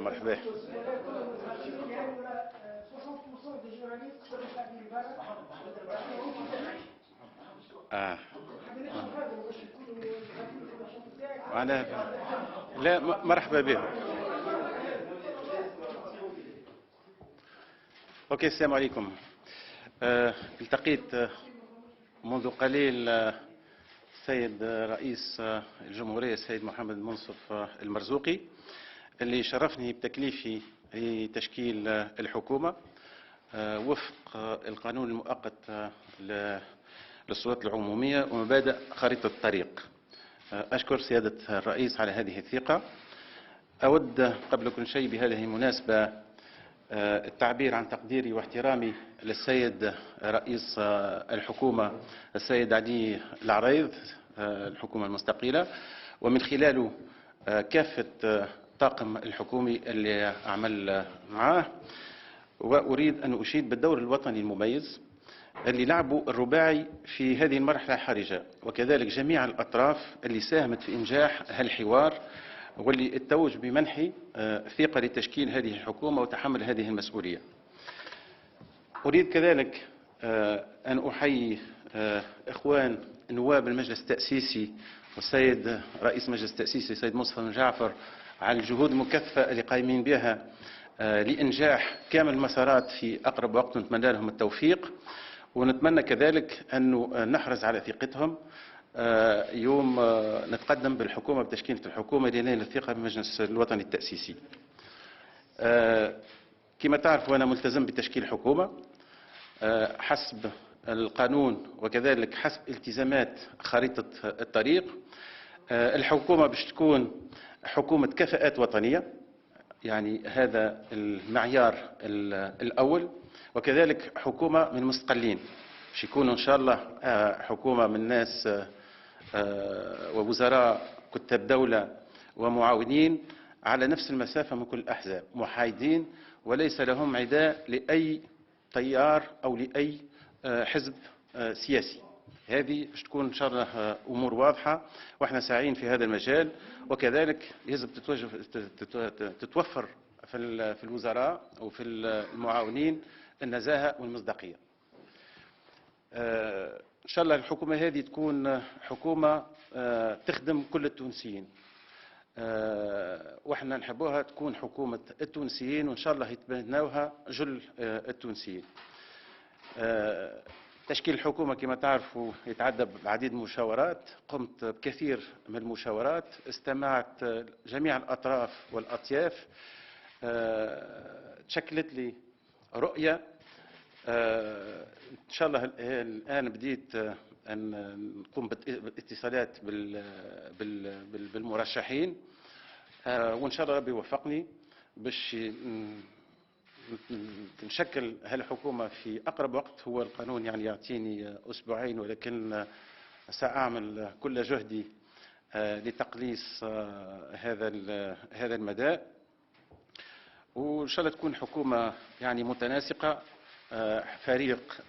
مرحبا. أنا لا مرحبا بهم. اوكي، السلام عليكم. التقيت منذ قليل السيد رئيس الجمهورية السيد محمد منصف المرزوقي، اللي شرفني بتكليفي لتشكيل الحكومة وفق القانون المؤقت للسلطات العمومية ومبادئ خريطة الطريق. أشكر سيادة الرئيس على هذه الثقة. أود قبل كل شيء بهذه المناسبة التعبير عن تقديري واحترامي للسيد رئيس الحكومة السيد علي العريض، الحكومة المستقلة، ومن خلاله كافة طاقم الحكومي اللي أعمل معاه. وأريد أن أشيد بالدور الوطني المميز اللي لعبوا الرباعي في هذه المرحلة الحرجة، وكذلك جميع الأطراف اللي ساهمت في إنجاح هالحوار، واللي اتوج بمنحي ثقة لتشكيل هذه الحكومة وتحمل هذه المسؤولية. أريد كذلك أن أحيي إخوان نواب المجلس التأسيسي والسيد رئيس المجلس التأسيسي السيد مصطفى بن جعفر على الجهود المكثفة اللي قايمين بها لإنجاح كامل المسارات في أقرب وقت، ونتمنى لهم التوفيق. ونتمنى كذلك أن نحرز على ثقتهم يوم نتقدم بالحكومة بتشكيلة الحكومة لنيل الثقة بالمجلس الوطني التأسيسي. كما تعرفوا أنا ملتزم بتشكيل حكومة حسب القانون وكذلك حسب التزامات خريطة الطريق. الحكومة باش تكون حكومة كفاءات وطنية، يعني هذا المعيار الأول، وكذلك حكومة من مستقلين باش يكونوا إن شاء الله حكومة من ناس ووزراء كتاب دولة ومعاونين على نفس المسافة من كل الأحزاب، محايدين وليس لهم عداء لأي تيار أو لأي حزب سياسي. هذه باش تكون إن شاء الله أمور واضحة، وإحنا ساعين في هذا المجال. وكذلك يجب تتوفر في الوزراء وفي المعاونين النزاهة والمصداقية. إن شاء الله الحكومة هذه تكون حكومة تخدم كل التونسيين، وإحنا نحبوها تكون حكومة التونسيين، وإن شاء الله يتبناوها جل التونسيين. تشكيل الحكومة كما تعرفوا يتعدى بعديد من المشاورات، قمت بكثير من المشاورات، استمعت جميع الأطراف والأطياف، تشكلت لي رؤية. إن شاء الله الآن بديت أن نقوم بالاتصالات بالمرشحين، وإن شاء الله ربي يوفقني باش نشكل هالحكومة في أقرب وقت. هو القانون يعني يعطيني أسبوعين، ولكن سأعمل كل جهدي لتقليص هذا المدى، وإن شاء الله تكون حكومة يعني متناسقة، فريق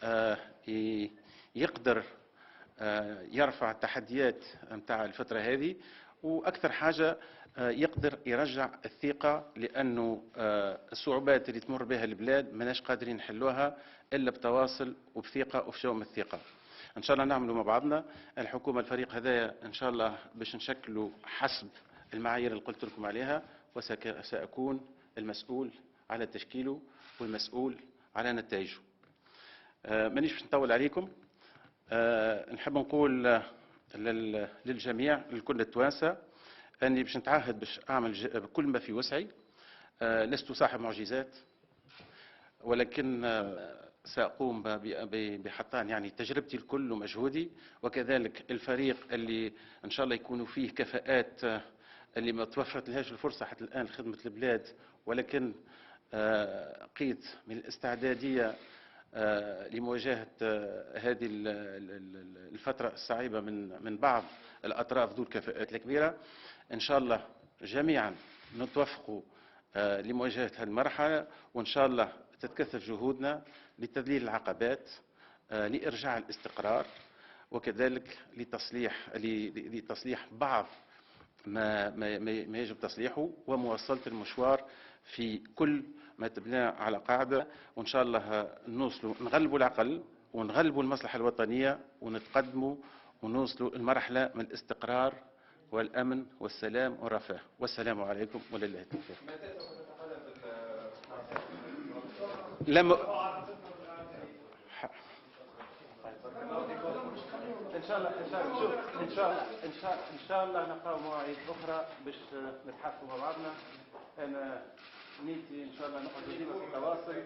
يقدر يرفع التحديات متاع الفترة هذه، وأكثر حاجة يقدر يرجع الثقة، لأنه الصعوبات اللي تمر بها البلاد ماناش قادرين نحلوها إلا بتواصل وبثقة وفي جو من الثقة. إن شاء الله نعملوا مع بعضنا الحكومة. الفريق هذايا إن شاء الله باش نشكله حسب المعايير اللي قلت لكم عليها، وسأكون المسؤول على تشكيله والمسؤول على نتائجه. مانيش باش نطول عليكم. نحب نقول للجميع، لكل التوانسة، أني باش نتعهد باش أعمل كل ما في وسعي. لست صاحب معجزات، ولكن سأقوم بحطان يعني تجربتي الكل ومجهودي، وكذلك الفريق اللي إن شاء الله يكونوا فيه كفاءات اللي ما توفرت لهاش الفرصة حتى الآن لخدمة البلاد، ولكن قيت من الاستعدادية لمواجهة هذه الفترة الصعيبة من بعض الأطراف ذو الكفاءات الكبيرة. إن شاء الله جميعا نتوفقوا لمواجهة هذه المرحلة، وإن شاء الله تتكثف جهودنا لتذليل العقبات، لإرجاع الاستقرار، وكذلك لتصليح بعض ما يجب تصليحه، ومواصلة المشوار في كل ما تبنى على قاعدة، وإن شاء الله نوصلوا نغلبوا العقل ونغلبوا المصلحة الوطنية ونتقدموا ونوصلوا المرحلة من الاستقرار والأمن والسلام والرفاه. والسلام عليكم ولله التوفيق. لما ان شاء الله شوف ان شاء الله نلقاو مواعيد اخرى باش نتحاسبوا مع بعضنا. انا نيتي ان شاء الله نقعد ديما في التواصل.